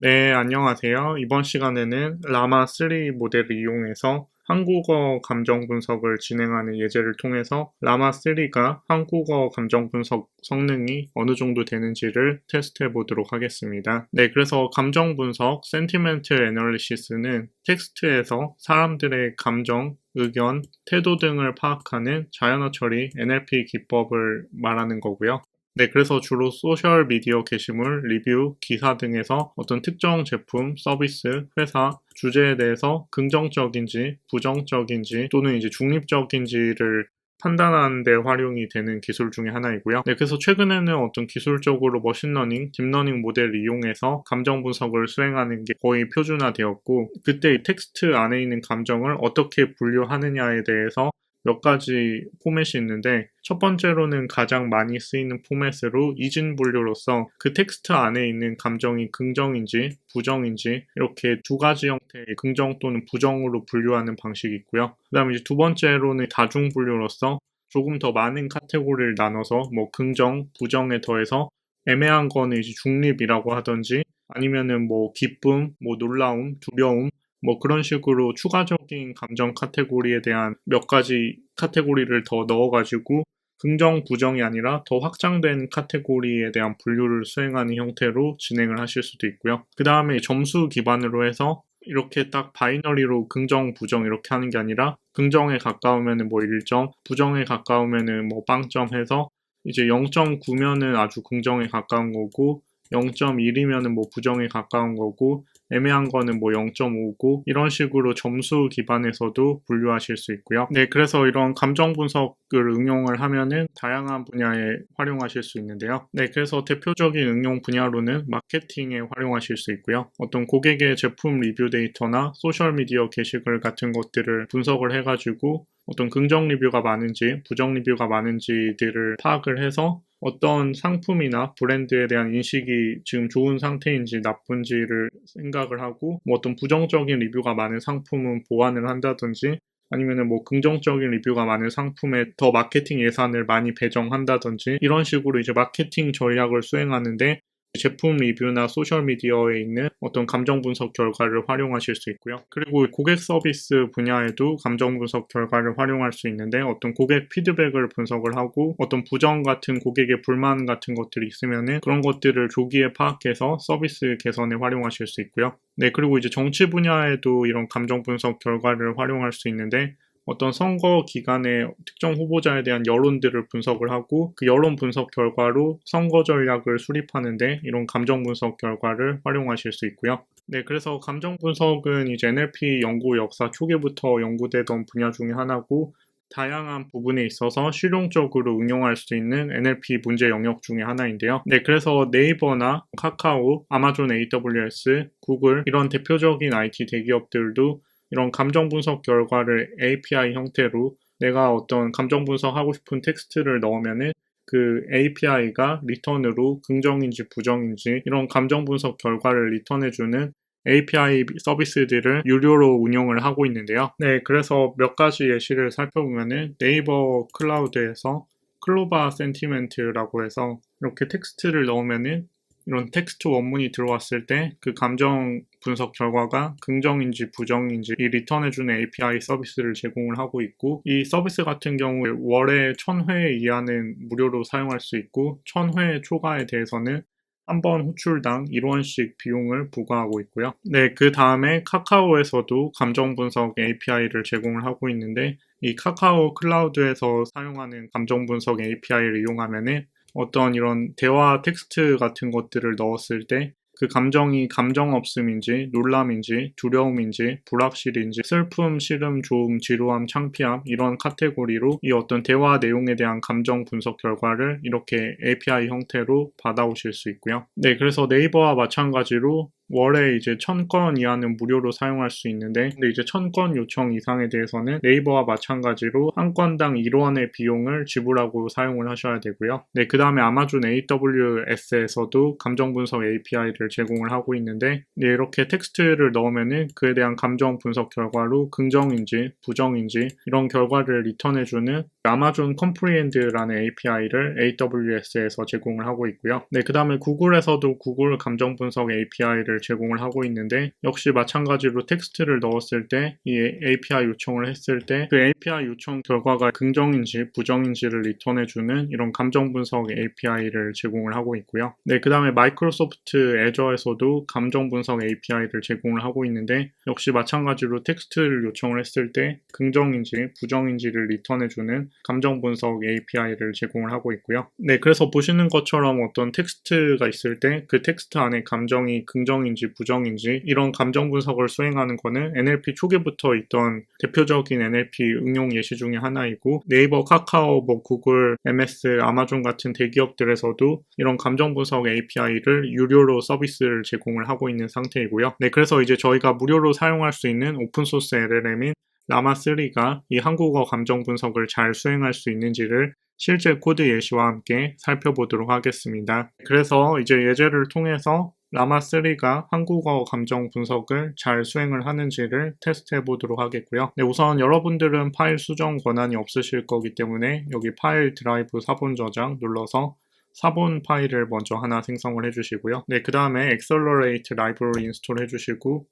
네, 안녕하세요. 이번 시간에는 라마3 모델을 이용해서 한국어 감정 분석을 진행하는 예제를 통해서 라마3가 한국어 감정 분석 성능이 어느 정도 되는지를 테스트해 보도록 하겠습니다. 네, 그래서 감정 분석, Sentiment Analysis는 텍스트에서 사람들의 감정, 의견, 태도 등을 파악하는 자연어 처리 NLP 기법을 말하는 거고요. 네, 그래서 주로 소셜 미디어 게시물, 리뷰, 기사 등에서 어떤 특정 제품, 서비스, 회사, 주제에 대해서 긍정적인지, 부정적인지, 또는 이제 중립적인지를 판단하는 데 활용이 되는 기술 중에 하나이고요. 네, 그래서 최근에는 어떤 기술적으로 머신러닝, 딥러닝 모델을 이용해서 감정 분석을 수행하는 게 거의 표준화되었고, 그때 이 텍스트 안에 있는 감정을 어떻게 분류하느냐에 대해서 몇 가지 포맷이 있는데 첫 번째로는 가장 많이 쓰이는 포맷으로 이진 분류로서 그 텍스트 안에 있는 감정이 긍정인지 부정인지 이렇게 두 가지 형태의 긍정 또는 부정으로 분류하는 방식이 있고요. 그 다음에 이제 두 번째로는 다중 분류로서 조금 더 많은 카테고리를 나눠서 뭐 긍정, 부정에 더해서 애매한 거는 이제 중립이라고 하든지 아니면은 뭐 기쁨, 뭐 놀라움, 두려움 뭐 그런 식으로 추가적인 감정 카테고리에 대한 몇 가지 카테고리를 더 넣어가지고 긍정, 부정이 아니라 더 확장된 카테고리에 대한 분류를 수행하는 형태로 진행을 하실 수도 있고요. 그 다음에 점수 기반으로 해서 이렇게 딱 바이너리로 긍정, 부정 이렇게 하는 게 아니라 긍정에 가까우면은 뭐 1점, 부정에 가까우면은 뭐 0점 해서 이제 0.9면은 아주 긍정에 가까운 거고 0.1이면은 뭐 부정에 가까운 거고 애매한 거는 뭐 0.5고 이런 식으로 점수 기반에서도 분류하실 수 있고요. 네, 그래서 이런 감정 분석을 응용을 하면은 다양한 분야에 활용하실 수 있는데요. 네, 그래서 대표적인 응용 분야로는 마케팅에 활용하실 수 있고요. 어떤 고객의 제품 리뷰 데이터나 소셜 미디어 게시글 같은 것들을 분석을 해가지고 어떤 긍정 리뷰가 많은지 부정 리뷰가 많은지들을 파악을 해서 어떤 상품이나 브랜드에 대한 인식이 지금 좋은 상태인지 나쁜지를 생각을 하고 뭐 어떤 부정적인 리뷰가 많은 상품은 보완을 한다든지 아니면은 뭐 긍정적인 리뷰가 많은 상품에 더 마케팅 예산을 많이 배정한다든지 이런 식으로 이제 마케팅 전략을 수행하는데 제품 리뷰나 소셜미디어에 있는 어떤 감정 분석 결과를 활용하실 수 있고요. 그리고 고객 서비스 분야에도 감정 분석 결과를 활용할 수 있는데 어떤 고객 피드백을 분석을 하고 어떤 부정 같은 고객의 불만 같은 것들이 있으면은 그런 것들을 조기에 파악해서 서비스 개선에 활용하실 수 있고요. 네, 그리고 이제 정치 분야에도 이런 감정 분석 결과를 활용할 수 있는데 어떤 선거 기간에 특정 후보자에 대한 여론들을 분석을 하고 그 여론 분석 결과로 선거 전략을 수립하는데 이런 감정 분석 결과를 활용하실 수 있고요. 네, 그래서 감정 분석은 이제 NLP 연구 역사 초기부터 연구되던 분야 중에 하나고 다양한 부분에 있어서 실용적으로 응용할 수 있는 NLP 문제 영역 중에 하나인데요. 네, 그래서 네이버나 카카오, 아마존 AWS, 구글 이런 대표적인 IT 대기업들도 이런 감정 분석 결과를 API 형태로 내가 어떤 감정 분석하고 싶은 텍스트를 넣으면은 그 API가 리턴으로 긍정인지 부정인지 이런 감정 분석 결과를 리턴해주는 API 서비스들을 유료로 운영을 하고 있는데요. 네, 그래서 몇 가지 예시를 살펴보면은 네이버 클라우드에서 클로바 센티멘트라고 해서 이렇게 텍스트를 넣으면은 이런 텍스트 원문이 들어왔을 때 그 감정 분석 결과가 긍정인지 부정인지 이 리턴해주는 API 서비스를 제공을 하고 있고 이 서비스 같은 경우에 월에 1000회 이하는 무료로 사용할 수 있고 1000회 초과에 대해서는 한 번 호출당 1원씩 비용을 부과하고 있고요. 네, 그 다음에 카카오에서도 감정 분석 API를 제공을 하고 있는데 이 카카오 클라우드에서 사용하는 감정 분석 API를 이용하면은 어떤 이런 대화 텍스트 같은 것들을 넣었을 때 그 감정이 감정 없음인지, 놀람인지, 두려움인지, 불확실인지, 슬픔, 싫음, 좋음, 지루함, 창피함 이런 카테고리로 이 어떤 대화 내용에 대한 감정 분석 결과를 이렇게 API 형태로 받아오실 수 있고요. 네, 그래서 네이버와 마찬가지로 월에 이제 1000건 이하는 무료로 사용할 수 있는데 근데 이제 1000건 요청 이상에 대해서는 네이버와 마찬가지로 한 건당 1원의 비용을 지불하고 사용을 하셔야 되고요. 네, 그 다음에 아마존 AWS에서도 감정 분석 API를 제공을 하고 있는데 네, 이렇게 텍스트를 넣으면은 그에 대한 감정 분석 결과로 긍정인지 부정인지 이런 결과를 리턴해주는 아마존 컴프리엔드라는 API를 AWS에서 제공을 하고 있고요. 네, 그 다음에 구글에서도 구글 감정 분석 API를 API를 제공을 하고 있는데 역시 마찬가지로 텍스트를 넣었을 때 이 API 요청을 했을 때 그 API 요청 결과가 긍정인지 부정인지를 리턴해주는 이런 감정 분석 API를 제공을 하고 있고요. 네, 그 다음에 마이크로소프트 애저에서도 감정 분석 API를 제공을 하고 있는데 역시 마찬가지로 텍스트를 요청을 했을 때 긍정인지 부정인지를 리턴해주는 감정 분석 API를 제공을 하고 있고요. 네, 그래서 보시는 것처럼 어떤 텍스트가 있을 때 그 텍스트 안에 감정이 긍정인지 부정인지 이런 감정 분석을 수행하는 거는 NLP 초기부터 있던 대표적인 NLP 응용 예시 중에 하나이고 네이버, 카카오, 구글, MS, 아마존 같은 대기업들에서도 이런 감정 분석 API를 유료로 서비스를 제공을 하고 있는 상태이고요. 네, 그래서 이제 저희가 무료로 사용할 수 있는 오픈소스 LLM인 라마3가 이 한국어 감정 분석을 잘 수행할 수 있는지를 실제 코드 예시와 함께 살펴보도록 하겠습니다. 그래서 이제 예제를 통해서 라마3가 한국어 감정 분석을 잘 수행을 하는지를 테스트해 보도록 하겠고요. 네, 우선 여러분들은 파일 수정 권한이 없으실 거기 때문에 여기 파일 드라이브 사본 저장 눌러서 사본 파일을 먼저 하나 생성을 해주시고요. 네, 그 다음에 Accelerate 라이브러리 인스톨 해주시고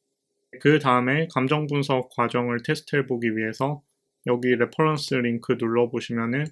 그 다음에 감정 분석 과정을 테스트해 보기 위해서 여기 레퍼런스 링크 눌러보시면은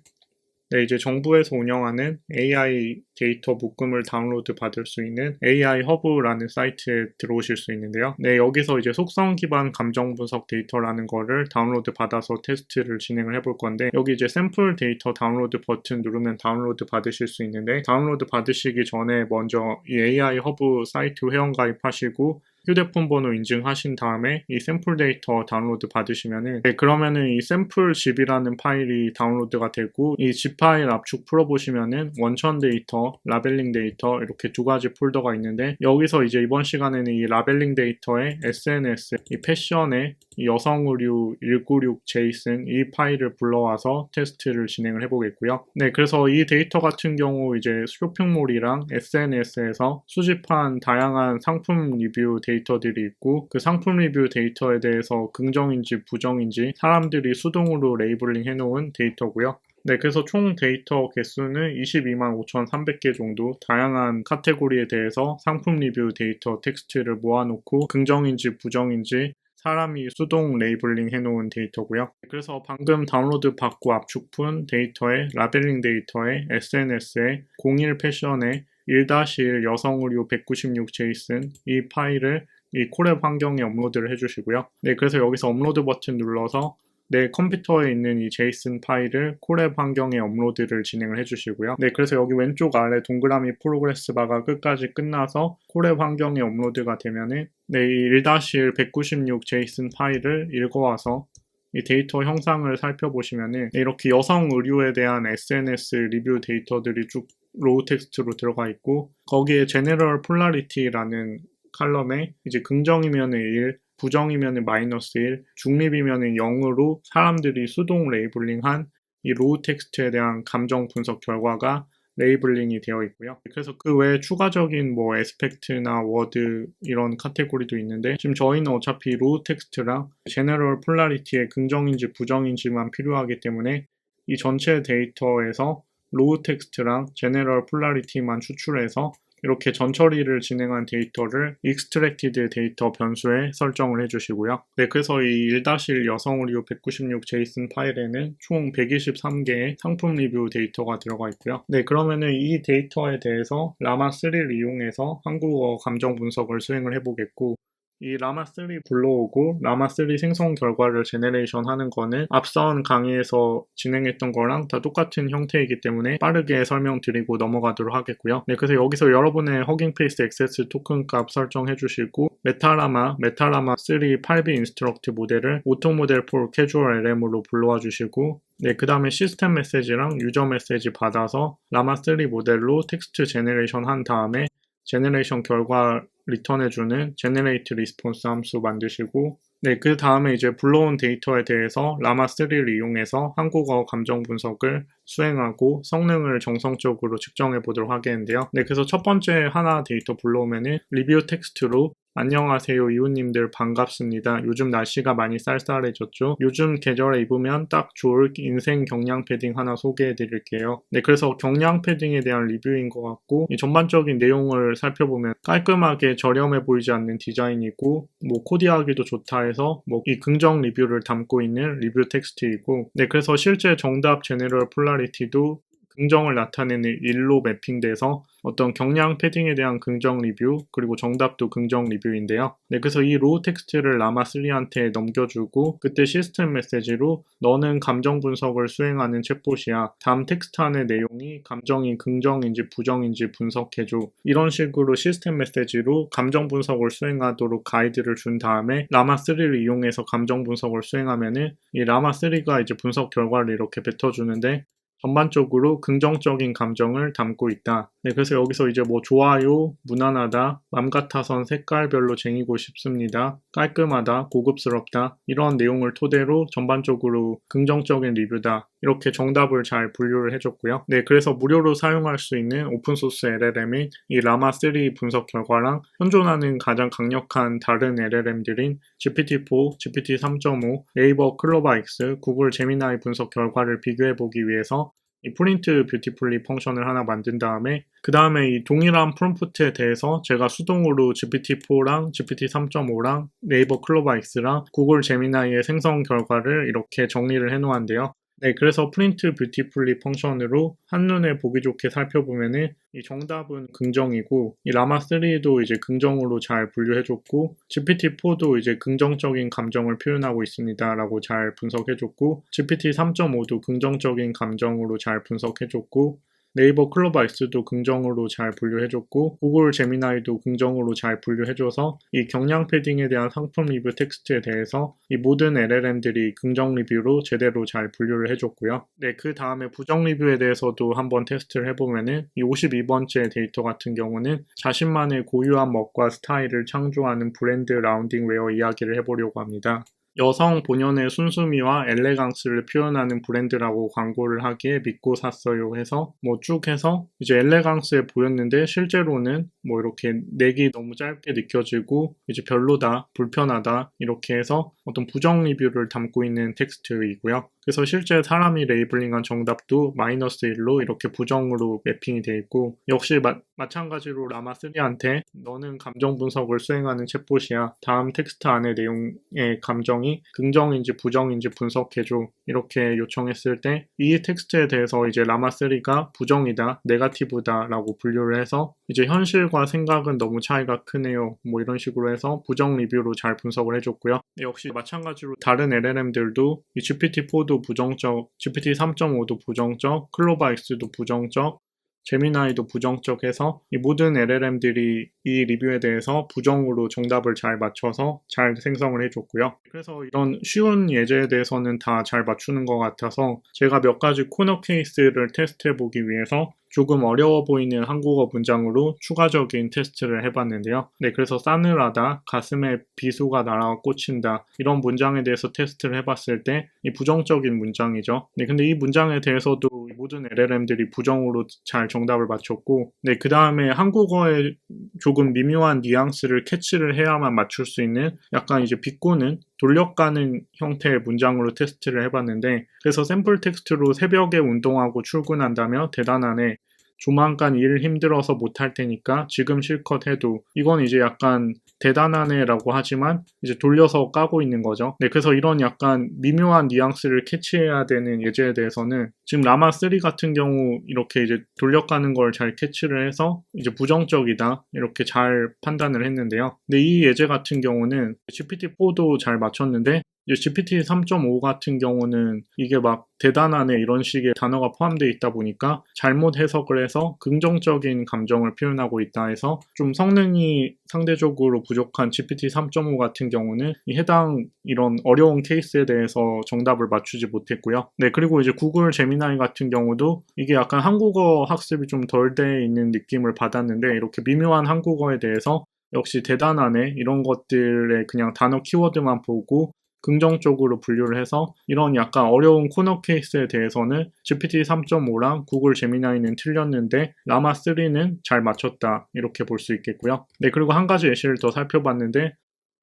네, 이제 정부에서 운영하는 AI 데이터 묶음을 다운로드 받을 수 있는 AI 허브라는 사이트에 들어오실 수 있는데요. 네, 여기서 이제 속성 기반 감정 분석 데이터라는 거를 다운로드 받아서 테스트를 진행을 해볼 건데 여기 이제 샘플 데이터 다운로드 버튼 누르면 다운로드 받으실 수 있는데 다운로드 받으시기 전에 먼저 이 AI 허브 사이트 회원 가입하시고 휴대폰 번호 인증하신 다음에 이 샘플 데이터 다운로드 받으시면은 네, 그러면은 이 샘플 zip이라는 파일이 다운로드가 되고 이 zip 파일 압축 풀어보시면은 원천 데이터, 라벨링 데이터 이렇게 두 가지 폴더가 있는데 여기서 이제 이번 시간에는 이 라벨링 데이터에 SNS, 이 패션의 여성 의류 196 제이슨 이 파일을 불러와서 테스트를 진행을 해보겠고요. 네, 그래서 이 데이터 같은 경우 이제 쇼핑몰이랑 SNS에서 수집한 다양한 상품 리뷰 데이터들이 있고 그 상품 리뷰 데이터에 대해서 긍정인지 부정인지 사람들이 수동으로 레이블링 해놓은 데이터고요. 네, 그래서 총 데이터 개수는 22만 5,300개 정도 다양한 카테고리에 대해서 상품 리뷰 데이터 텍스트를 모아놓고 긍정인지 부정인지 사람이 수동 레이블링 해놓은 데이터고요. 그래서 방금 다운로드 받고 압축푼 데이터에 라벨링 데이터에 SNS에 01 패션에 1-1 여성 의류 196 제이슨 이 파일을 이 콜앱 환경에 업로드를 해주시고요. 네, 그래서 여기서 업로드 버튼 눌러서 내 컴퓨터에 있는 이 JSON 파일을 콜앱 환경에 업로드를 진행을 해주시고요. 네, 그래서 여기 왼쪽 아래 동그라미 프로그레스 바가 끝까지 끝나서 콜앱 환경에 업로드가 되면은 네, 이 1-1 196 JSON 파일을 읽어와서 이 데이터 형상을 살펴보시면은 이렇게 여성 의류에 대한 SNS 리뷰 데이터들이 쭉 로우 텍스트로 들어가 있고 거기에 General Polarity라는 칼럼에 이제 긍정이면 1, 부정이면 -1, 중립이면 0으로 사람들이 수동 레이블링한 이 로우 텍스트에 대한 감정 분석 결과가 레이블링이 되어 있고요. 그래서 그 외에 추가적인 뭐 에스펙트나 워드 이런 카테고리도 있는데 지금 저희는 어차피 로우 텍스트랑 제너럴 폴라리티의 긍정인지 부정인지만 필요하기 때문에 이 전체 데이터에서 로우 텍스트랑 제너럴 폴라리티만 추출해서 이렇게 전처리를 진행한 데이터를 extracted 데이터 변수에 설정을 해주시고요. 네, 그래서 이 1-1 여성 의류 196 JSON 파일에는 총 123개의 상품 리뷰 데이터가 들어가 있고요. 네, 그러면은 이 데이터에 대해서 라마3를 이용해서 한국어 감정 분석을 수행을 해보겠고 이 라마3 불러오고 라마3 생성 결과를 제네레이션 하는 거는 앞선 강의에서 진행했던 거랑 다 똑같은 형태이기 때문에 빠르게 설명드리고 넘어가도록 하겠고요. 네, 그래서 여기서 여러분의 허깅 페이스 액세스 토큰 값 설정해 주시고 메타라마 3 8B 인스트럭트 모델을 오토 모델 폴 캐주얼 LM으로 불러와 주시고 네, 그 다음에 시스템 메시지랑 유저 메시지 받아서 라마3 모델로 텍스트 제네레이션 한 다음에 제네레이션 결과 리턴해주는 generate response 함수 만드시고 네, 그 다음에 이제 불러온 데이터에 대해서 라마3를 이용해서 한국어 감정 분석을 수행하고 성능을 정성적으로 측정해 보도록 하겠는데요. 네, 그래서 첫 번째 하나 데이터 불러오면은 리뷰 텍스트로 안녕하세요 이웃님들 반갑습니다. 요즘 날씨가 많이 쌀쌀해졌죠? 요즘 계절에 입으면 딱 좋을 인생 경량 패딩 하나 소개해 드릴게요. 네, 그래서 경량 패딩에 대한 리뷰인 것 같고 이 전반적인 내용을 살펴보면 깔끔하게 저렴해 보이지 않는 디자인이고 뭐 코디하기도 좋다 해서 뭐 이 긍정 리뷰를 담고 있는 리뷰 텍스트이고 네, 그래서 실제 정답 제네럴 폴라리티도 긍정을 나타내는 일로 매핑돼서 어떤 경량 패딩에 대한 긍정 리뷰 그리고 정답도 긍정 리뷰인데요. 네, 그래서 이 로우 텍스트를 라마3한테 넘겨주고 그때 시스템 메시지로 너는 감정 분석을 수행하는 챗봇이야. 다음 텍스트 안의 내용이 감정이 긍정인지 부정인지 분석해줘. 이런 식으로 시스템 메시지로 감정 분석을 수행하도록 가이드를 준 다음에 라마3를 이용해서 감정 분석을 수행하면은 이 라마3가 이제 분석 결과를 이렇게 뱉어주는데 전반적으로 긍정적인 감정을 담고 있다. 네, 그래서 여기서 이제 뭐 좋아요, 무난하다, 맘 같아선 색깔별로 쟁이고 싶습니다, 깔끔하다, 고급스럽다 이런 내용을 토대로 전반적으로 긍정적인 리뷰다. 이렇게 정답을 잘 분류를 해줬고요. 네, 그래서 무료로 사용할 수 있는 오픈소스 LLM인 이 라마3 분석 결과랑 현존하는 가장 강력한 다른 LLM들인 GPT-4, GPT-3.5, 네이버 클로바 X, 구글 제미나이 분석 결과를 비교해보기 위해서 이 프린트 뷰티풀리 펑션을 하나 만든 다음에 그 다음에 이 동일한 프롬프트에 대해서 제가 수동으로 GPT-4랑 GPT-3.5랑 네이버 클로바 X랑 구글 제미나이의 생성 결과를 이렇게 정리를 해놓았는데요. 네, 그래서 프린트 뷰티풀리 펑션으로 한눈에 보기 좋게 살펴보면은 이 정답은 긍정이고 이 라마3도 이제 긍정으로 잘 분류해줬고 GPT-4도 이제 긍정적인 감정을 표현하고 있습니다라고 잘 분석해줬고 GPT-3.5도 긍정적인 감정으로 잘 분석해줬고 네이버 클로바 X도 긍정으로 잘 분류해줬고 구글 제미나이도 긍정으로 잘 분류해줘서 이 경량 패딩에 대한 상품 리뷰 텍스트에 대해서 이 모든 LLM들이 긍정 리뷰로 제대로 잘 분류를 해줬고요. 네, 그 다음에 부정 리뷰에 대해서도 한번 테스트를 해보면은 이 52번째 데이터 같은 경우는 자신만의 고유한 멋과 스타일을 창조하는 브랜드 라운딩 웨어 이야기를 해보려고 합니다. 여성 본연의 순수미와 엘레강스를 표현하는 브랜드라고 광고를 하기에 믿고 샀어요 해서 뭐 쭉 해서 이제 엘레강스해 보였는데 실제로는 뭐 이렇게 넥이 너무 짧게 느껴지고 이제 별로다, 불편하다 이렇게 해서 어떤 부정 리뷰를 담고 있는 텍스트이고요. 그래서 실제 사람이 레이블링한 정답도 -1로 이렇게 부정으로 매핑이 되어 있고 역시 마찬가지로 라마3한테 너는 감정 분석을 수행하는 챗봇이야. 다음 텍스트 안의 내용의 감정이 긍정인지 부정인지 분석해줘. 이렇게 요청했을 때 이 텍스트에 대해서 이제 라마3가 부정이다, 네거티브다 라고 분류를 해서 이제 현실과 생각은 너무 차이가 크네요. 뭐 이런 식으로 해서 부정 리뷰로 잘 분석을 해줬고요. 역시 마찬가지로 다른 LLM들도 이 GPT-4도 부정적, GPT-3.5도 부정적, 클로바 X도 부정적, 제미나이도 부정적 해서 이 모든 LLM들이 이 리뷰에 대해서 부정으로 정답을 잘 맞춰서 잘 생성을 해줬고요. 그래서 이런 쉬운 예제에 대해서는 다 잘 맞추는 것 같아서 제가 몇 가지 코너 케이스를 테스트해 보기 위해서 조금 어려워 보이는 한국어 문장으로 추가적인 테스트를 해봤는데요. 네, 그래서 싸늘하다, 가슴에 비수가 날아가 꽂힌다 이런 문장에 대해서 테스트를 해봤을 때 이 부정적인 문장이죠. 네, 근데 이 문장에 대해서도 모든 LLM들이 부정으로 잘 정답을 맞췄고 네, 그 다음에 한국어에 조금 미묘한 뉘앙스를 캐치를 해야만 맞출 수 있는 약간 이제 비꼬는 돌려가는 형태의 문장으로 테스트를 해봤는데 그래서 샘플 텍스트로 새벽에 운동하고 출근한다며 대단하네. 조만간 일 힘들어서 못할 테니까 지금 실컷 해도 이건 이제 약간 대단하네라고 하지만 이제 돌려서 까고 있는 거죠. 네, 그래서 이런 약간 미묘한 뉘앙스를 캐치해야 되는 예제에 대해서는 지금 라마3 같은 경우 이렇게 이제 돌려가는 걸 잘 캐치를 해서 이제 부정적이다 이렇게 잘 판단을 했는데요. 근데 이 예제 같은 경우는 GPT-4도 잘 맞췄는데 GPT 3.5 같은 경우는 이게 막 대단하네 이런 식의 단어가 포함되어 있다 보니까 잘못 해석을 해서 긍정적인 감정을 표현하고 있다 해서 좀 성능이 상대적으로 부족한 GPT 3.5 같은 경우는 이 해당 이런 어려운 케이스에 대해서 정답을 맞추지 못했고요. 네, 그리고 이제 구글 제미나이 같은 경우도 이게 약간 한국어 학습이 좀 덜 돼 있는 느낌을 받았는데 이렇게 미묘한 한국어에 대해서 역시 대단하네 이런 것들의 그냥 단어 키워드만 보고 긍정적으로 분류를 해서 이런 약간 어려운 코너 케이스에 대해서는 GPT 3.5랑 구글 제미나이는 틀렸는데 라마 3는 잘 맞췄다 이렇게 볼 수 있겠고요. 네, 그리고 한 가지 예시를 더 살펴봤는데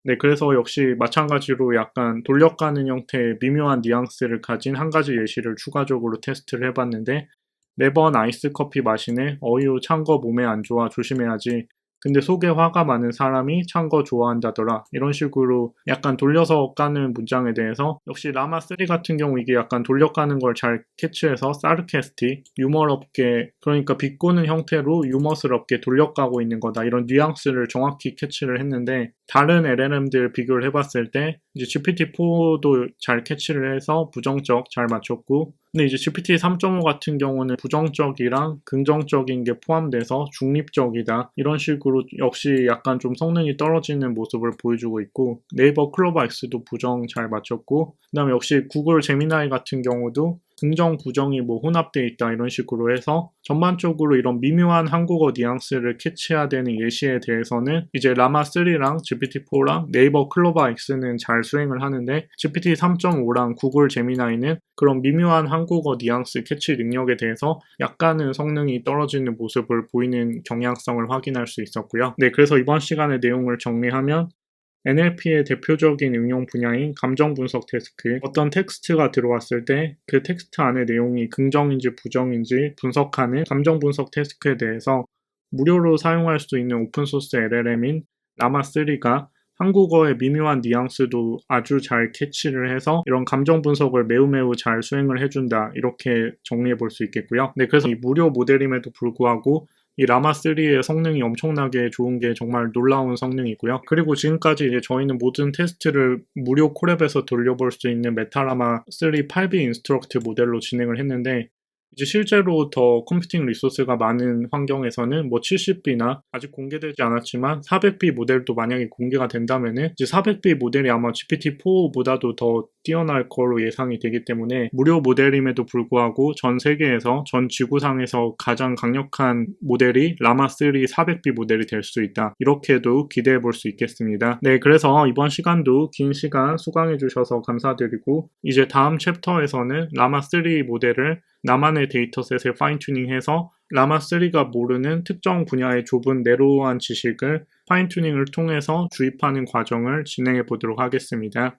네, 그래서 역시 마찬가지로 약간 돌려가는 형태의 미묘한 뉘앙스를 가진 한 가지 예시를 추가적으로 테스트를 해봤는데 매번 아이스 커피 마시네. 어휴, 찬 거 몸에 안 좋아. 조심해야지. 근데 속에 화가 많은 사람이 찬 거 좋아한다더라. 이런 식으로 약간 돌려서 까는 문장에 대해서 역시 라마3 같은 경우 이게 약간 돌려가는 걸 잘 캐치해서 사르캐스틱, 유머럽게 그러니까 비꼬는 형태로 유머스럽게 돌려가고 있는 거다. 이런 뉘앙스를 정확히 캐치를 했는데 다른 LLM들 비교를 해봤을 때 이제 GPT-4도 잘 캐치를 해서 부정적 잘 맞췄고 근데 이제 GPT 3.5 같은 경우는 부정적이랑 긍정적인 게 포함돼서 중립적이다. 이런 식으로 역시 약간 좀 성능이 떨어지는 모습을 보여주고 있고 네이버 클로버 X도 부정 잘 맞췄고 그다음에 역시 구글 제미나이 같은 경우도 긍정, 부정이 뭐 혼합되어 있다 이런 식으로 해서 전반적으로 이런 미묘한 한국어 뉘앙스를 캐치해야 되는 예시에 대해서는 이제 라마3랑 GPT-4랑 네이버 클로버 X는 잘 수행을 하는데 GPT 3.5랑 구글 제미나이는 그런 미묘한 한국어 뉘앙스 캐치 능력에 대해서 약간은 성능이 떨어지는 모습을 보이는 경향성을 확인할 수 있었고요. 네, 그래서 이번 시간의 내용을 정리하면 NLP의 대표적인 응용 분야인 감정 분석 태스크, 어떤 텍스트가 들어왔을 때 그 텍스트 안의 내용이 긍정인지 부정인지 분석하는 감정 분석 태스크에 대해서 무료로 사용할 수 있는 오픈소스 LLM인 라마3가 한국어의 미묘한 뉘앙스도 아주 잘 캐치를 해서 이런 감정 분석을 매우 잘 수행을 해준다 이렇게 정리해 볼 수 있겠고요. 네, 그래서 이 무료 모델임에도 불구하고 이 라마3의 성능이 엄청나게 좋은 게 정말 놀라운 성능이고요. 그리고 지금까지 이제 저희는 모든 테스트를 무료 콜앱에서 돌려볼 수 있는 메타라마3 8B 인스트럭트 모델로 진행을 했는데 이제 실제로 더 컴퓨팅 리소스가 많은 환경에서는 뭐 70B나 아직 공개되지 않았지만 400B 모델도 만약에 공개가 된다면은 이제 400B 모델이 아마 GPT-4보다도 더 뛰어날 거로 예상이 되기 때문에 무료 모델임에도 불구하고 전 세계에서 전 지구상에서 가장 강력한 모델이 라마3 400B 모델이 될 수 있다. 이렇게도 기대해 볼 수 있겠습니다. 네, 그래서 이번 시간도 긴 시간 수강해 주셔서 감사드리고 이제 다음 챕터에서는 라마3 모델을 나만의 데이터셋에 파인튜닝해서 라마3가 모르는 특정 분야의 좁은 내로우한 지식을 파인튜닝을 통해서 주입하는 과정을 진행해 보도록 하겠습니다.